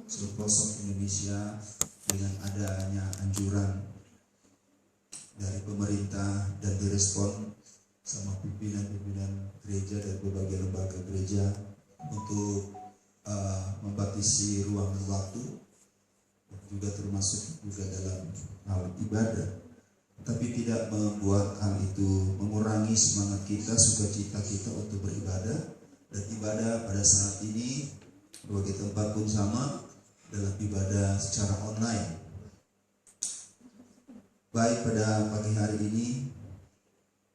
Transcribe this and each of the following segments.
seluruh pelosok Indonesia dengan adanya anjuran dari pemerintah dan direspon sama pimpinan-pimpinan gereja dan berbagai lembaga gereja untuk membatasi ruang dan waktu, juga termasuk juga dalam hal ibadah. Tapi tidak membuat hal itu mengurangi semangat kita, sukacita kita untuk beribadah. Dan ibadah pada saat ini berbagai tempat pun sama, dalam ibadah secara online. Baik, pada pagi hari ini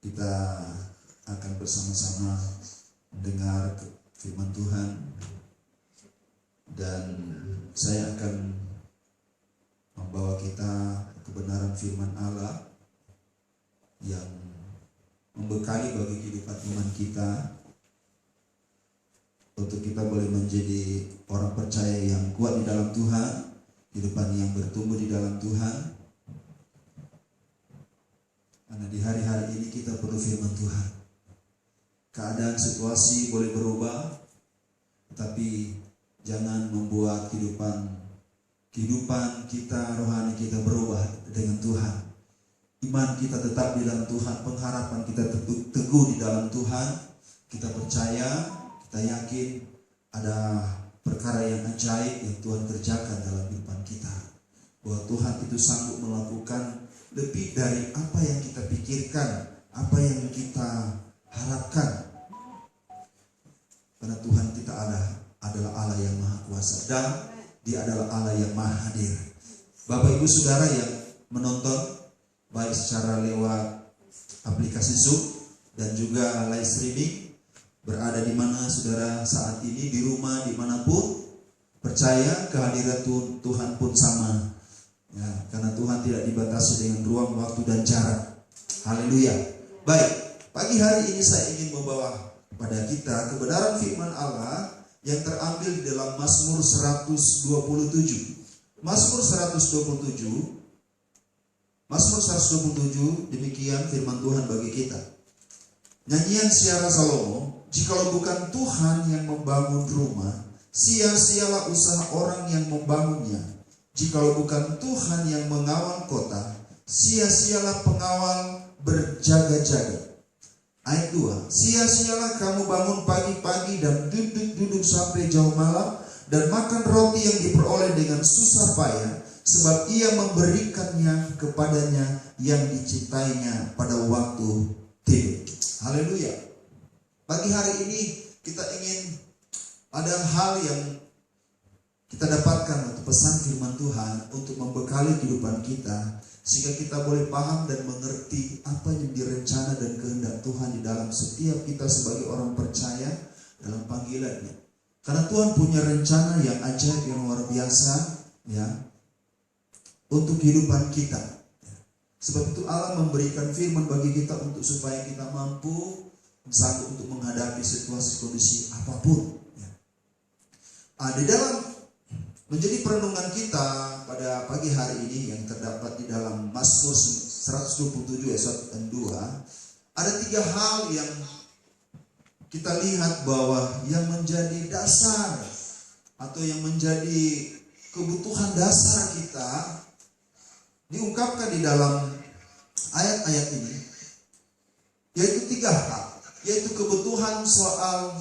kita akan bersama-sama mendengar firman Tuhan, dan saya akan membawa kita kebenaran firman Allah yang membekali bagi kehidupan iman kita, untuk kita boleh menjadi orang percaya yang kuat di dalam Tuhan, kehidupan yang bertumbuh di dalam Tuhan. Karena di hari-hari ini kita perlu firman Tuhan. Keadaan situasi boleh berubah, tapi jangan membuat kehidupan kita, rohani kita berubah dengan Tuhan. Iman kita tetap di dalam Tuhan, pengharapan kita teguh di dalam Tuhan. Kita percaya, kita yakin ada perkara yang ajaib yang Tuhan kerjakan dalam kehidupan kita. Bahwa Tuhan itu sanggup melakukan lebih dari apa yang kita pikirkan, apa yang kita harapkan. Karena Tuhan kita adalah Allah yang Maha Kuasa, dan Dia adalah Allah yang Maha Hadir. Bapak Ibu Saudara yang menonton baik secara lewat aplikasi Zoom dan juga live streaming, berada di mana saudara saat ini, di rumah, dimanapun, percaya kehadiran Tuhan pun sama. Ya, karena Tuhan tidak dibatasi dengan ruang, waktu, dan jarak. Haleluya. Baik, pagi hari ini saya ingin membawa kepada kita kebenaran firman Allah yang terambil di dalam Mazmur 127. Mazmur 127, demikian firman Tuhan bagi kita. Nyanyian Syara Salomo, jikalau bukan Tuhan yang membangun rumah, sia-sialah usaha orang yang membangunnya. Jikalau bukan Tuhan yang mengawal kota, sia-sialah pengawal berjaga-jaga. Ayat 2, sia-sialah kamu bangun pagi-pagi dan duduk-duduk sampai jauh malam, dan makan roti yang diperoleh dengan susah payah, sebab ia memberikannya kepadanya yang dicintainya pada waktu tidur. Haleluya. Pagi hari ini kita ingin ada hal yang kita dapatkan untuk pesan firman Tuhan untuk membekali kehidupan kita, sehingga kita boleh paham dan mengerti apa yang direncana dan kehendak Tuhan di dalam setiap kita sebagai orang percaya dalam panggilannya. Karena Tuhan punya rencana yang ajaib, yang luar biasa, ya, untuk kehidupan kita. Sebab itu Allah memberikan firman bagi kita untuk supaya kita mampu sanggup untuk menghadapi situasi kondisi apapun. Ya. Di dalam menjadi perenungan kita pada pagi hari ini yang terdapat di dalam Mazmur 127 ayat 1 dan 2, ada 3 hal yang kita lihat bahwa yang menjadi dasar atau yang menjadi kebutuhan dasar kita diungkapkan di dalam ayat-ayat ini, yaitu 3 hal, yaitu kebutuhan soal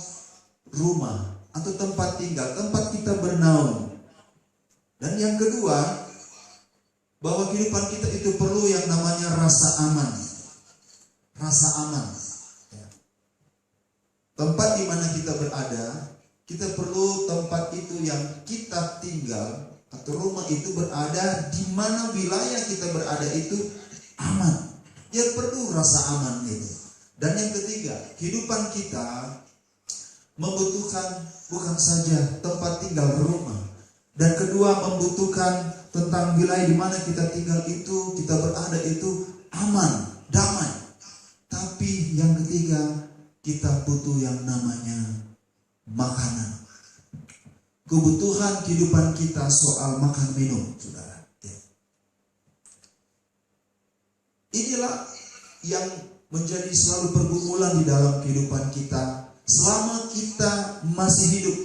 rumah atau tempat tinggal, tempat kita bernaung. Dan yang kedua, bahwa kehidupan kita itu perlu yang namanya rasa aman. Rasa aman. Tempat di mana kita berada, kita perlu tempat itu yang kita tinggal atau rumah itu berada di mana wilayah kita berada itu aman. Yang perlu rasa aman itu. Dan yang ketiga, kehidupan kita membutuhkan bukan saja tempat tinggal rumah, dan kedua membutuhkan tentang wilayah di mana kita tinggal itu, kita berada itu aman, damai. Tapi yang ketiga, kita butuh yang namanya makanan. Kebutuhan kehidupan kita soal makan minum, saudara. Inilah yang menjadi selalu pergumulan di dalam kehidupan kita selama kita masih hidup.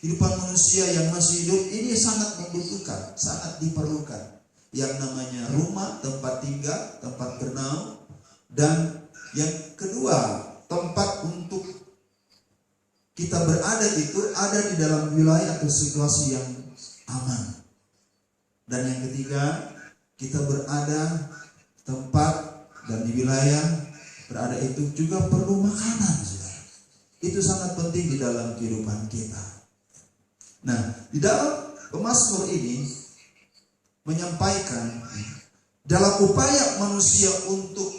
Kehidupan manusia yang masih hidup ini sangat membutuhkan, sangat diperlukan. Yang namanya rumah, tempat tinggal, tempat bernaung. Dan yang kedua, tempat untuk kita berada itu ada di dalam wilayah atau situasi yang aman. Dan yang ketiga, kita berada tempat dan di wilayah berada itu juga perlu makanan, saudara. Itu sangat penting di dalam kehidupan kita. Nah, di dalam pemazmur ini menyampaikan dalam upaya manusia untuk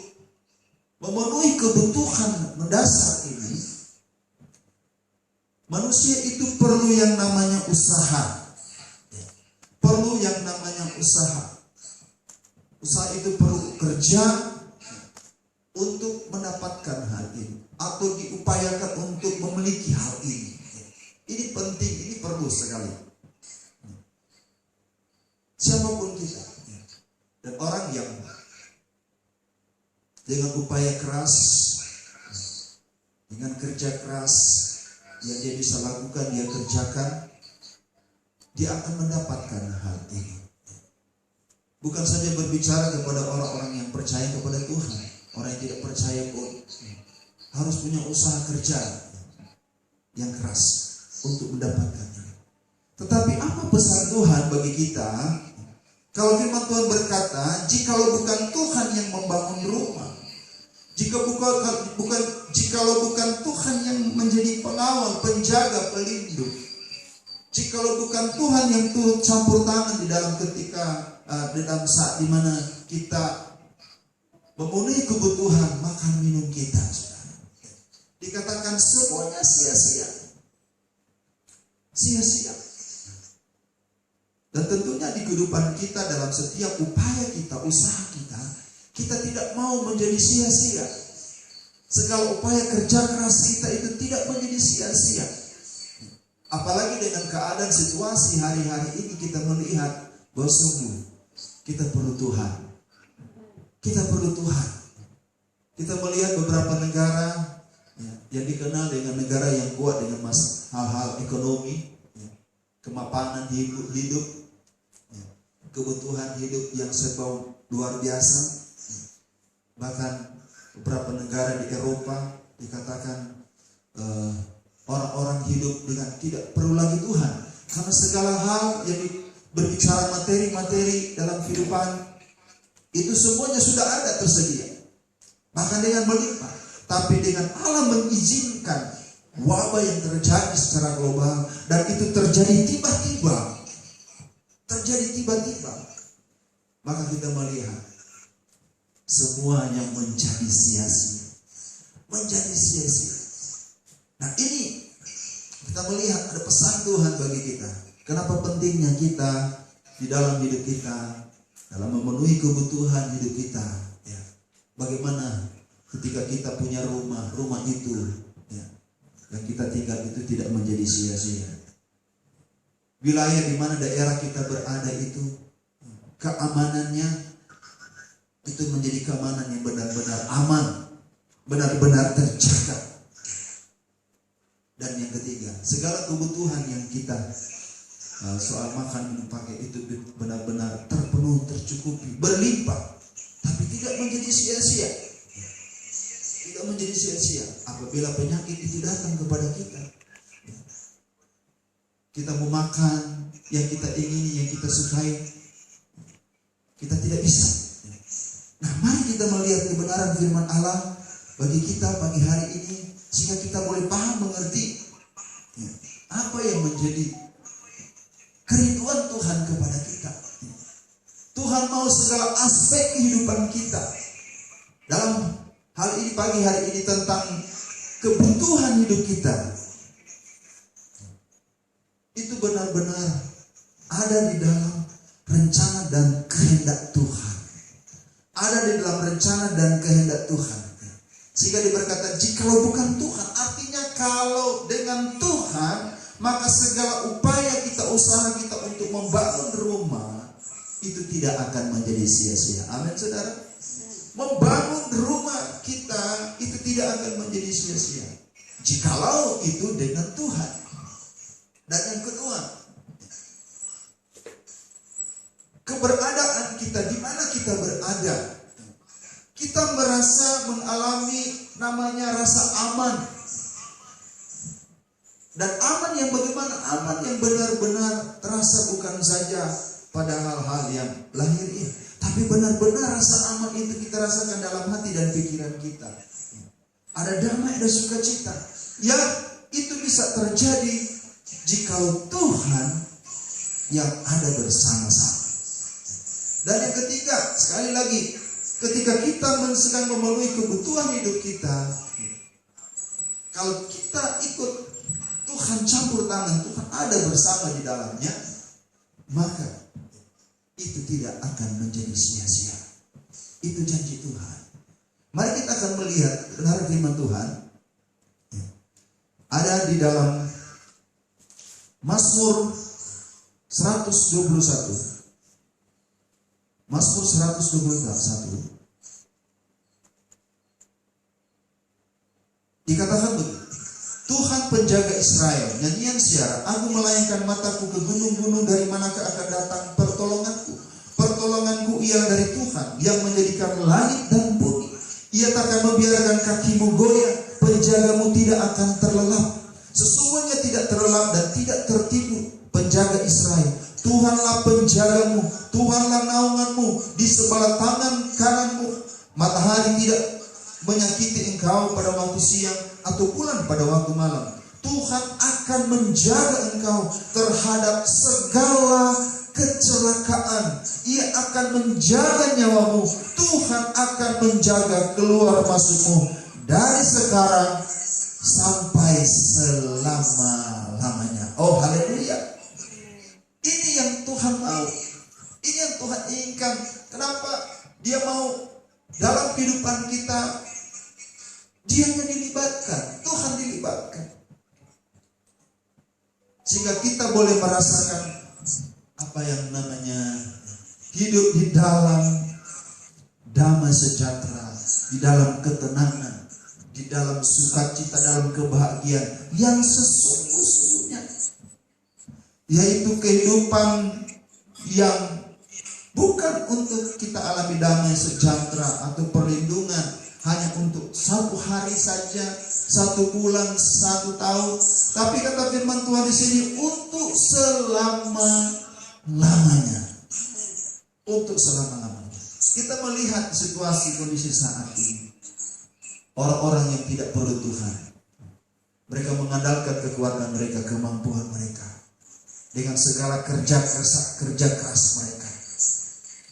memenuhi kebutuhan mendasar ini, manusia itu perlu yang namanya usaha. Perlu yang namanya usaha. Usaha itu perlu kerja untuk mendapatkan hal ini, atau diupayakan untuk memiliki hal ini. Ini penting, ini perlu sekali. Siapapun kita, dan orang yang dengan upaya keras, dengan kerja keras yang dia bisa lakukan, dia kerjakan, dia akan mendapatkan hal ini. Bukan saja berbicara kepada orang-orang yang percaya kepada Tuhan, orang yang tidak percaya pun harus punya usaha kerja yang keras untuk mendapatkannya. Tetapi apa pesan Tuhan bagi kita? Kalau firman Tuhan berkata, jikalau bukan Tuhan yang membangun rumah, jikalau bukan Tuhan yang menjadi pengawal, penjaga, pelindung, jikalau bukan Tuhan yang turut campur tangan di dalam dalam saat dimana kita memenuhi kebutuhan makan minum kita, dikatakan semuanya sia-sia. Sia-sia. Dan tentunya di kehidupan kita, dalam setiap upaya kita, usaha kita, kita tidak mau menjadi sia-sia. Segala upaya kerja keras kita itu tidak menjadi sia-sia. Apalagi dengan keadaan situasi hari-hari ini, kita melihat bahwa sungguh kita perlu Tuhan. Kita perlu Tuhan. Kita melihat beberapa negara yang dikenal dengan negara yang kuat dengan hal-hal ekonomi, kemapanan hidup, kebutuhan hidup yang serba luar biasa. Bahkan beberapa negara di Eropa dikatakan orang-orang hidup dengan tidak perlu lagi Tuhan, karena segala hal yang berbicara materi-materi dalam kehidupan itu semuanya sudah ada tersedia, bahkan dengan melimpah. Tapi dengan Allah mengizinkan wabah yang terjadi secara global, dan itu terjadi tiba-tiba, maka kita melihat semuanya menjadi sia-sia. Nah, ini kita melihat ada pesan Tuhan bagi kita. Kenapa pentingnya kita di dalam hidup kita, dalam memenuhi kebutuhan hidup kita, ya. Bagaimana ketika kita punya rumah itu, ya, yang kita tinggal itu tidak menjadi sia-sia. Wilayah di mana daerah kita berada itu, keamanannya itu menjadi keamanan yang benar-benar aman, benar-benar terjaga. Dan yang ketiga, segala kebutuhan yang kita soal makan, minum, pakai itu benar-benar terpenuhi, tercukupi, berlimpah, tapi tidak menjadi sia-sia. Tidak menjadi sia-sia apabila penyakit itu datang kepada kita. Kita mau makan yang kita ingini, yang kita sukai, kita tidak bisa. Nah, mari kita melihat kebenaran firman Allah bagi kita pagi hari ini, sehingga kita boleh paham, mengerti apa yang menjadi kerinduan Tuhan kepada kita. Tuhan mau segala aspek kehidupan kita. Dalam hal ini pagi hari ini tentang kebutuhan hidup kita, itu benar-benar ada di dalam rencana dan kehendak Tuhan. Ada di dalam rencana dan kehendak Tuhan. Sehingga diberkata, jikalau bukan Tuhan, artinya kalau dengan Tuhan, maka segala upaya kita, usaha kita untuk membangun rumah itu tidak akan menjadi sia-sia. Amin, saudara. Membangun rumah kita itu tidak akan menjadi sia-sia jikalau itu dengan Tuhan. Dan yang kedua, keberadaan kita, di mana kita berada. Kita merasa mengalami namanya rasa aman. Dan aman yang bagaimana? Aman yang benar-benar terasa bukan saja pada hal-hal yang lahir ini, tapi benar-benar rasa aman itu kita rasakan dalam hati dan pikiran kita. Ada damai, ada sukacita. Ya, itu bisa terjadi jikalau Tuhan yang ada bersama-sama. Dan yang ketiga, sekali lagi, ketika kita sedang memenuhi kebutuhan hidup kita, kalau kita ikut Tuhan campur tangan, Tuhan ada bersama di dalamnya, maka itu tidak akan menjadi sia-sia. Itu janji Tuhan. Mari kita akan melihat benar firman Tuhan. Ada di dalam Mazmur 121. Mazmur 121. Dikatakan begini, Tuhan penjaga Israel, nyanyian siara, aku melayangkan mataku ke gunung-gunung, dari manakah akan datang pertolonganku? Pertolonganku ialah dari Tuhan yang menjadikan langit dan bumi. Ia takkan membiarkan kakimu goyah, penjagamu tidak akan terlelap. Sesungguhnya tidak terlelap dan tidak tertidur penjaga Israel. Tuhanlah penjagamu, Tuhanlah naunganmu di sebelah tangan kananmu. Matahari tidak menyakiti engkau pada waktu siang, atau bulan pada waktu malam. Tuhan akan menjaga engkau terhadap segala kecelakaan. Ia akan menjaga nyawamu. Tuhan akan menjaga keluar masukmu dari sekarang sampai selama-lamanya. Oh, haleluya. Ini yang Tuhan mau. Ini yang Tuhan inginkan. Kenapa Dia mau dalam kehidupan kita? Dianya dilibatkan, Tuhan dilibatkan, sehingga kita boleh merasakan apa yang namanya hidup di dalam damai sejahtera, di dalam ketenangan, di dalam sukacita, dalam kebahagiaan yang sesungguh-sungguhnya, yaitu kehidupan yang bukan untuk kita alami damai sejahtera atau perlindungan hanya untuk 1 hari saja, 1 bulan, 1 tahun. Tapi kata firman Tuhan di sini, untuk selama-lamanya. Untuk selama-lamanya. Kita melihat situasi kondisi saat ini. Orang-orang yang tidak perlu Tuhan. Mereka mengandalkan kekuatan mereka, kemampuan mereka. Dengan segala kerja keras mereka.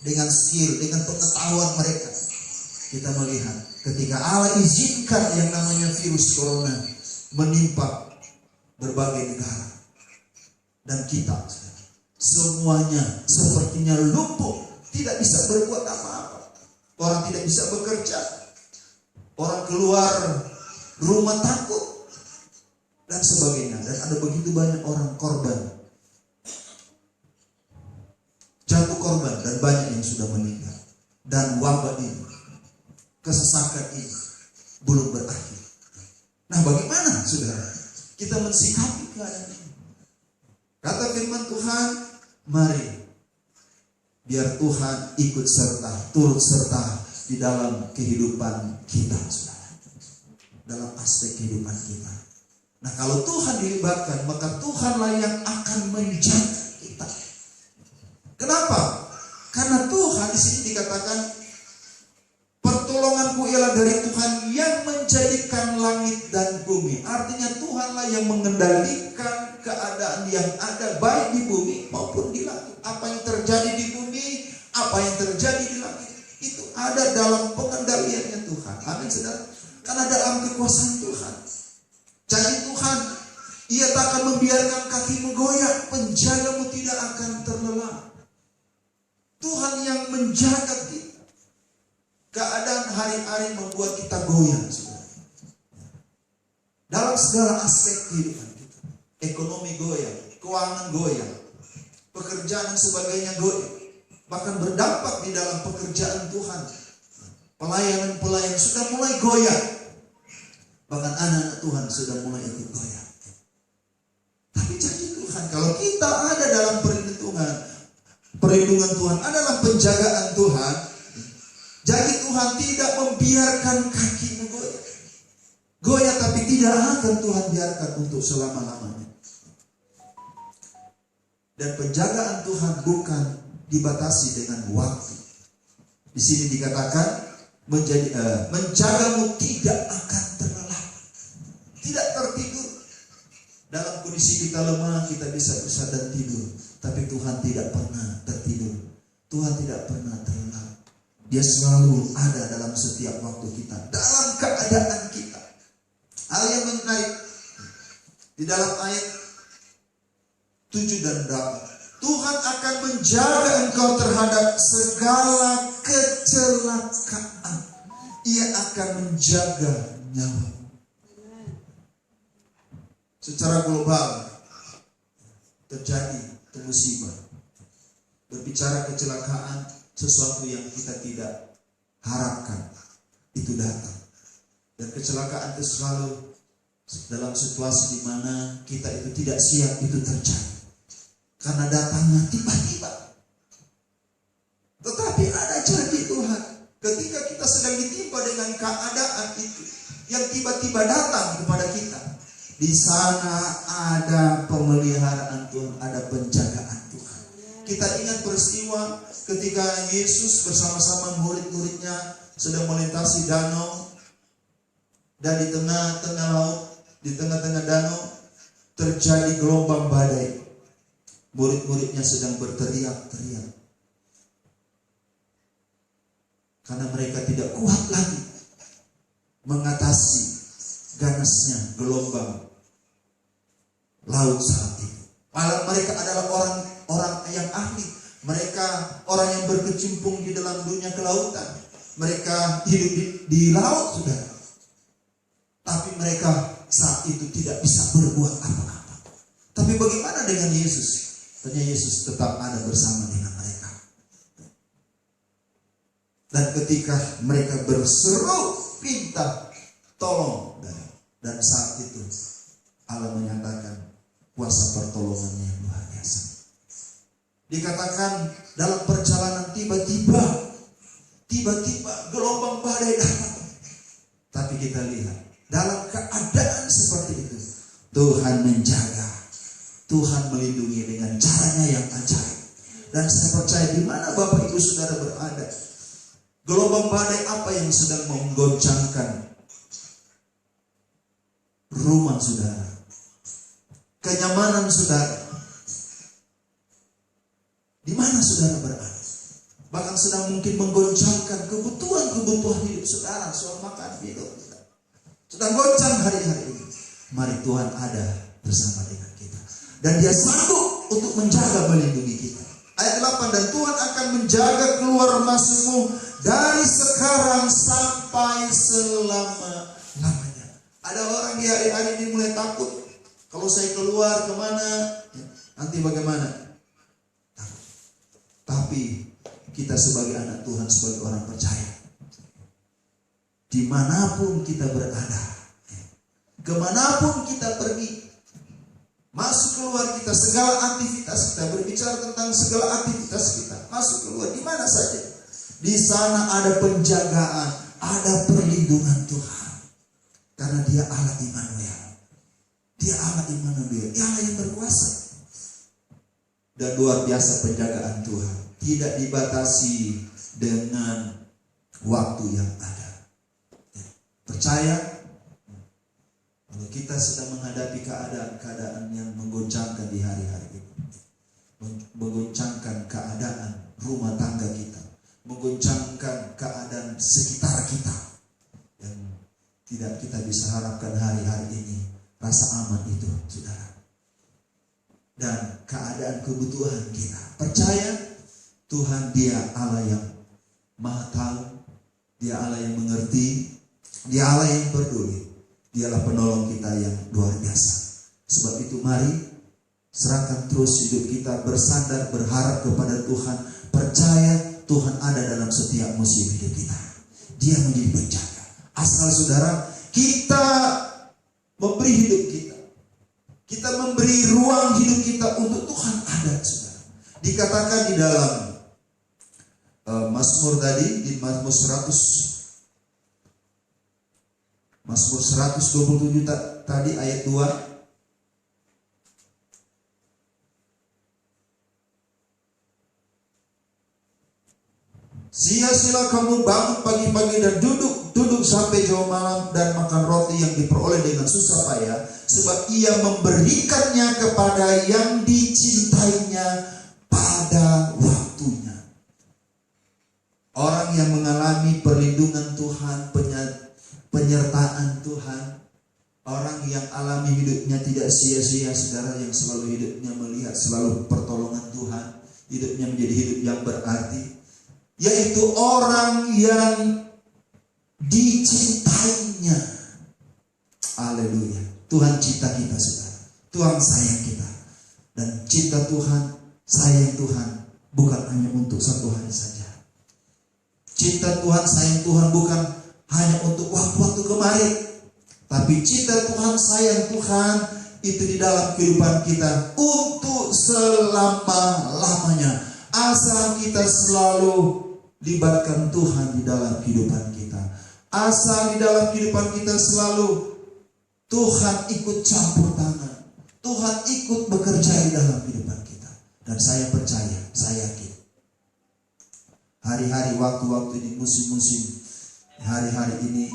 Dengan skill, dengan pengetahuan mereka. Kita melihat ketika Allah izinkan yang namanya virus corona menimpa berbagai negara, dan kita semuanya sepertinya lumpuh, tidak bisa berbuat apa-apa. Orang tidak bisa bekerja, orang keluar rumah takut dan sebagainya. Dan ada begitu banyak orang korban, jatuh korban, dan banyak yang sudah meninggal. Dan wabah ini, kesesakan ini belum berakhir. Nah, bagaimana saudara kita mensikapi keadaan ini? Kata firman Tuhan, mari biar Tuhan ikut serta, turut serta di dalam kehidupan kita, saudara. Dalam aspek kehidupan kita. Nah, kalau Tuhan dilibatkan, maka Tuhanlah yang akan menjaga kita. Kenapa? Karena Tuhan di sini dikatakan, pertolonganku ialah dari Tuhan yang menjadikan langit dan bumi. Artinya Tuhanlah yang mengendalikan keadaan yang ada baik di bumi maupun di langit. Apa yang terjadi di bumi, apa yang terjadi di langit, itu ada dalam pengendaliannya Tuhan. Amin, saudara. Karena dalam kekuasaan Tuhan. Janji Tuhan, Ia tak akan membiarkan kakimu goyah, penjagamu tidak akan terlelap. Tuhan yang menjaga kita. Keadaan hari-hari membuat kita goyah, saudara. Dalam segala aspek kehidupan kita. Ekonomi goyah, keuangan goyah, pekerjaan dan sebagainya goyah. Bahkan berdampak di dalam pekerjaan Tuhan. Pelayanan-pelayan sudah mulai goyah. Bahkan anak-anak Tuhan sudah mulai ikut goyah. Tapi janji Tuhan, kalau kita ada dalam perlindungan Tuhan adalah penjagaan Tuhan, jadi Tuhan tidak membiarkan kakimu goyah, tapi tidak akan Tuhan biarkan untuk selama-lamanya. Dan penjagaan Tuhan bukan dibatasi dengan waktu. Di sini dikatakan menjagamu tidak akan terlelap, tidak tertidur. Dalam kondisi kita lemah, kita bisa dan tidur, tapi Tuhan tidak pernah tertidur. Tuhan tidak pernah terlelap. Dia selalu ada dalam setiap waktu kita, dalam keadaan kita. Hal yang menarik di dalam ayat 7 dan 8, Tuhan akan menjaga engkau terhadap segala kecelakaan. Ia akan menjaga nyawa. Secara global terjadi musibah. Berbicara kecelakaan, sesuatu yang kita tidak harapkan itu datang. Dan kecelakaan itu selalu dalam situasi di mana kita itu tidak siap itu terjadi. Karena datangnya tiba-tiba. Tetapi ada janji Tuhan. Ketika kita sedang ditimpa dengan keadaan itu yang tiba-tiba datang kepada kita, di sana ada pemeliharaan Tuhan, ada penjagaan Tuhan. Kita ingat peristiwa ketika Yesus bersama-sama murid-muridnya sedang melintasi danau, dan di tengah-tengah laut, di tengah-tengah danau terjadi gelombang badai. Murid-muridnya sedang berteriak-teriak karena mereka tidak kuat lagi mengatasi ganasnya gelombang laut saat itu. Malah mereka adalah orang yang ahli. Mereka orang yang berkecimpung di dalam dunia kelautan. Mereka hidup di laut, saudara. Tapi mereka saat itu tidak bisa berbuat apa-apa. Tapi bagaimana dengan Yesus? Ternyata Yesus tetap ada bersama dengan mereka. Dan ketika mereka berseru minta tolong, dan saat itu Allah menyatakan kuasa pertolongannya yang luar biasa. Dikatakan dalam perjalanan tiba-tiba gelombang badai datang. Tapi kita lihat dalam keadaan seperti itu Tuhan menjaga, Tuhan melindungi dengan caranya yang ajaib. Dan saya percaya di mana Bapak Ibu Saudara berada, gelombang badai apa yang sedang menggoncangkan rumah saudara, kenyamanan saudara, di mana saudara berada? Bahkan sedang mungkin menggoncangkan kebutuhan hidup saudara, soal makan, minum, sedang goncang hari-hari ini. Mari Tuhan ada bersama dengan kita, dan Dia sanggup untuk menjaga, melindungi kita. Ayat 8, dan Tuhan akan menjaga keluar masukmu dari sekarang sampai selama-lamanya. Ada orang di hari-hari ini mulai takut. Kalau saya keluar kemana, nanti bagaimana? Tapi kita sebagai anak Tuhan, sebagai orang percaya, dimanapun kita berada, kemanapun kita pergi, masuk keluar kita, segala aktivitas kita, berbicara tentang segala aktivitas kita, masuk keluar di mana saja, di sana ada penjagaan, ada perlindungan Tuhan. Karena Dia Allah Immanuel. Dia Allah Immanuel, Dia Allah yang berkuasa. Dan luar biasa penjagaan Tuhan, tidak dibatasi dengan waktu yang ada. Percaya, kalau kita sedang menghadapi keadaan-keadaan yang menggoncangkan di hari-hari ini, menggoncangkan keadaan rumah tangga kita, menggoncangkan keadaan sekitar kita, yang tidak kita bisa harapkan hari-hari ini, rasa aman itu, saudara. Dan keadaan kebutuhan kita, percaya Tuhan Dia Allah yang Maha Tahu, Dia Allah yang mengerti, Dia Allah yang peduli, Dialah penolong kita yang luar biasa. Sebab itu mari serahkan terus hidup kita, bersandar, berharap kepada Tuhan, percaya Tuhan ada dalam setiap musim hidup kita. Dia menjadi penjaga. Asal saudara kita memberi hidup kita, Kita memberi ruang hidup kita untuk Tuhan ada, saudara. Dikatakan di dalam Mazmur tadi, di Mazmur 127 tadi ayat 2. Sia-sialah kamu bangun pagi-pagi dan duduk sampai jauh malam dan makan roti yang diperoleh dengan susah payah, sebab ia memberikannya kepada yang dicintainya pada waktunya. Orang yang mengalami perlindungan Tuhan, penyertaan Tuhan, orang yang alami hidupnya tidak sia-sia, saudara, yang selalu hidupnya melihat selalu pertolongan Tuhan, hidupnya menjadi hidup yang berarti, yaitu orang yang dicintainya. Haleluya. Tuhan cinta kita, saudara. Tuhan sayang kita. Dan cinta Tuhan, sayang Tuhan bukan hanya untuk satu hari saja. Cinta Tuhan, sayang Tuhan bukan hanya untuk waktu-waktu kemarin, tapi cinta Tuhan, sayang Tuhan itu di dalam kehidupan kita untuk selama-lamanya. Asal kita selalu libatkan Tuhan di dalam kehidupan kita. Asal di dalam kehidupan kita selalu Tuhan ikut campur tangan. Tuhan ikut bekerja di dalam kehidupan kita. Dan saya percaya, saya yakin, hari-hari, waktu-waktu ini, musim-musim, hari-hari ini,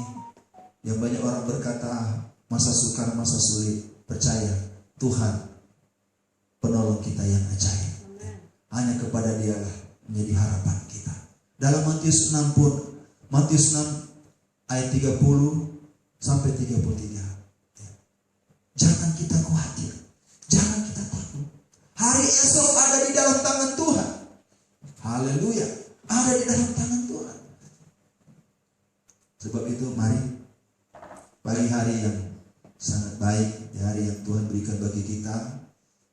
yang banyak orang berkata masa sukar, masa sulit, percaya Tuhan penolong kita yang ajaib. Hanya kepada Dialah menjadi harapan kita. Dalam Matius 6 pun, Matius 6 ayat 30 sampai 33. Jangan kita khawatir, jangan kita takut. Hari esok ada di dalam tangan Tuhan. Haleluya, ada di dalam tangan Tuhan. Sebab itu mari pagi hari yang sangat baik, di hari yang Tuhan berikan bagi kita,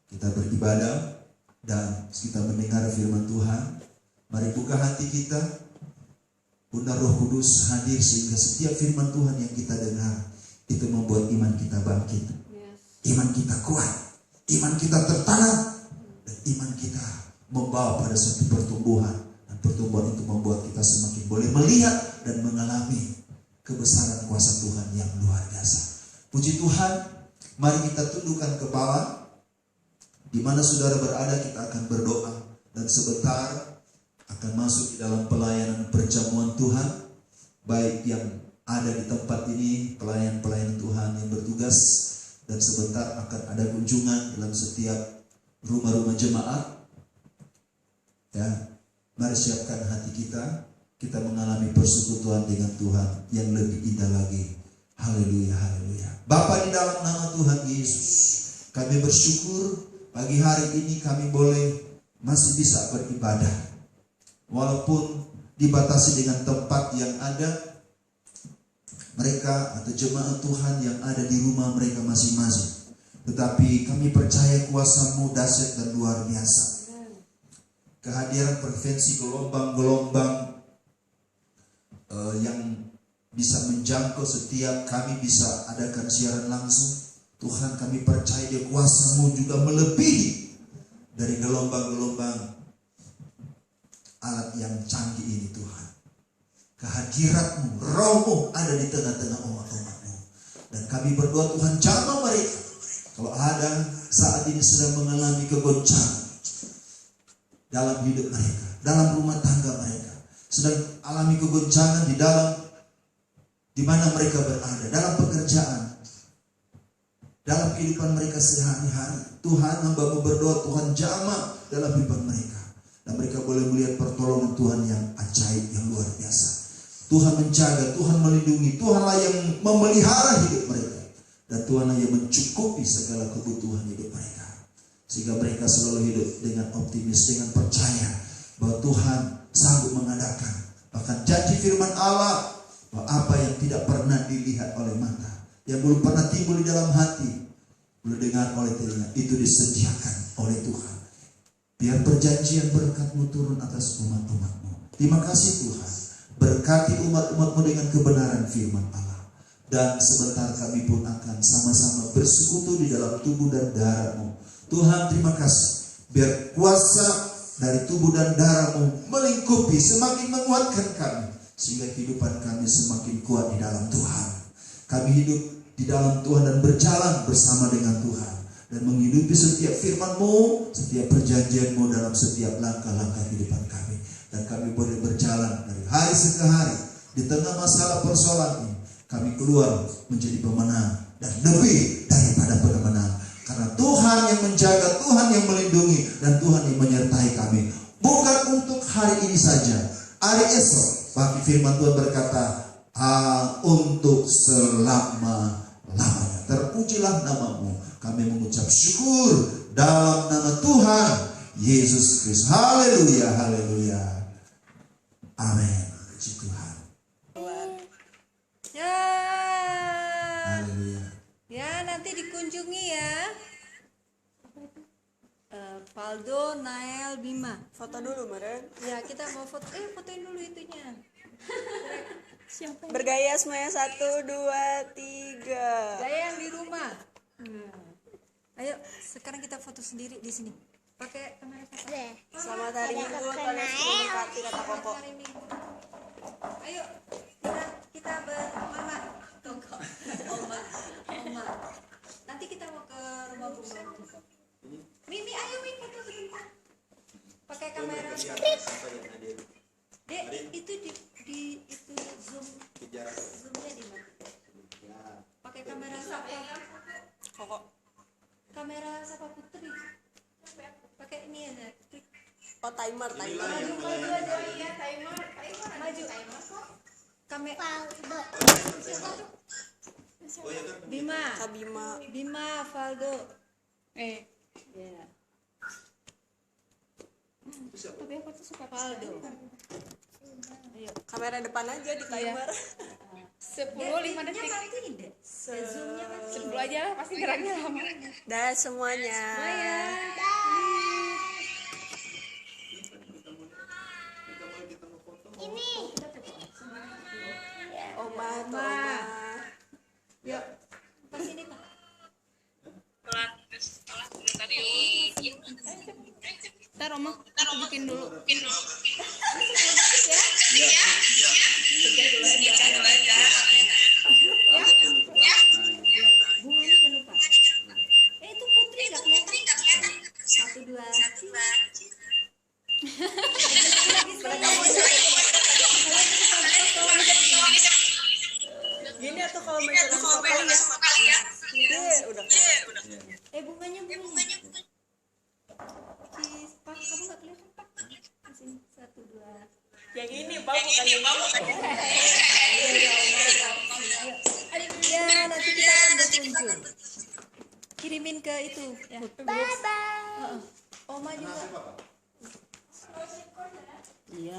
kita beribadah dan kita mendengar firman Tuhan. Mari buka hati kita, undang Roh Kudus hadir sehingga setiap firman Tuhan yang kita dengar itu membuat iman kita bangkit, iman kita kuat, iman kita tertanam, dan iman kita membawa pada suatu pertumbuhan. Dan pertumbuhan itu membuat kita semakin boleh melihat dan mengalami kebesaran kuasa Tuhan yang luar biasa. Puji Tuhan, mari kita tundukkan kepala. Di mana saudara berada, kita akan berdoa dan sebentar akan masuk di dalam pelayanan perjamuan Tuhan, baik yang ada di tempat ini, pelayan-pelayan Tuhan yang bertugas, dan sebentar akan ada kunjungan dalam setiap rumah-rumah jemaat. Ya, mari siapkan hati kita, kita mengalami persekutuan dengan Tuhan yang lebih indah lagi. Haleluya, haleluya. Bapa, di dalam nama Tuhan Yesus, kami bersyukur pagi hari ini kami boleh masih bisa beribadah. Walaupun dibatasi dengan tempat yang ada, mereka atau jemaat Tuhan yang ada di rumah mereka masing-masing. Tetapi kami percaya kuasa-Mu dahsyat dan luar biasa. Kehadiran frekuensi gelombang-gelombang yang bisa menjangkau setiap kami bisa adakan siaran langsung. Tuhan, kami percaya kuasa-Mu juga melebihi dari gelombang-gelombang alat yang canggih ini. Tuhan, kehadirat-Mu, Roh-Mu ada di tengah-tengah umat-umat-Mu. Dan kami berdoa, Tuhan, jamah mereka. Kalau ada saat ini sedang mengalami kegoncangan dalam hidup mereka, dalam rumah tangga mereka, sedang alami kegoncangan di mana mereka berada, dalam pekerjaan, dalam kehidupan mereka sehari-hari, Tuhan, hamba-Mu berdoa, Tuhan, jamah dalam kehidupan mereka. Dan mereka boleh melihat pertolongan Tuhan yang ajaib, yang luar biasa. Tuhan menjaga, Tuhan melindungi, Tuhanlah yang memelihara hidup mereka. Dan Tuhanlah yang mencukupi segala kebutuhan hidup mereka. Sehingga mereka selalu hidup dengan optimis, dengan percaya bahwa Tuhan sanggup mengadakan. Bahkan janji firman Allah, bahwa apa yang tidak pernah dilihat oleh mata, yang belum pernah timbul di dalam hati, belum dengar oleh telinga, itu disediakan oleh Tuhan. Biar perjanjian berkat-Mu turun atas umat-umat-Mu. Terima kasih Tuhan. Berkati umat-umat-Mu dengan kebenaran firman Allah. Dan sebentar kami pun akan sama-sama bersekutu di dalam tubuh dan darah-Mu. Tuhan, terima kasih. Biar kuasa dari tubuh dan darah-Mu melingkupi, semakin menguatkan kami. Sehingga kehidupan kami semakin kuat di dalam Tuhan. Kami hidup di dalam Tuhan dan berjalan bersama dengan Tuhan. Dan menghidupi setiap firman-Mu, setiap perjanjian-Mu dalam setiap langkah-langkah kehidupan kami. Dan kami boleh berjalan dari hari ke hari. Di tengah masalah persoalan ini, kami keluar menjadi pemenang dan lebih daripada pemenang. Karena Tuhan yang menjaga, Tuhan yang melindungi, dan Tuhan yang menyertai kami. Bukan untuk hari ini saja, hari esok. Bahkan firman Tuhan berkata, untuk selama-lamanya. Terpujilah nama-Mu. Kami mengucap syukur dalam nama Tuhan Yesus Kristus. Haleluya, haleluya. Amin. Puji Tuhan. Ya. Haleluya. Ya, nanti dikunjungi ya. Valdo, Nael, Bima. Foto dulu, Meren. Ya, kita mau foto. Fotoin dulu itunya. Siapa? Bergaya semuanya, 1, 2, 3. Gaya yang di rumah. Ayo, sekarang kita foto sendiri di sini. Pakai kamera foto. Selamat hari Minggu, kalian berkati kata Koko. Hari Minggu. Ayo, kita bermama. Tunggu. Oma. Nanti kita mau ke rumah Buma. Mimi, ayo Mimi, foto sebentar. Pakai kamera. Dek, itu di itu zoomnya di mana? Pakai kamera siapa? Koko. Kamera siapa Putri? Pakai ini aja. Klik. Oh, timer. Maju aja. Iya, timer. Maju. Kamera. Bima. Bima, Valdo. Ya. Tapi aku tuh suka Valdo. Ayo. Kamera depan aja di timer. 10-5 detik. Tidak. Zoomnya kan 10 aja lah, pasti geraknya lama. Dah semuanya. Oma. Yuk. Pas ini Pak. Ntar Oma, aku bikin dulu. Bunganya jangan lupa. Itu Putri nggak kelihatan. 1, 2. Gini atau kalau misalkan foto ya. Udah keluar. Bunganya. Pak, kamu nggak kelihatan Pak. Di sini 1, 2. Yang ini bukan. Ya, nanti kita akan berkunjung. Kirimin ke itu. Bye bye.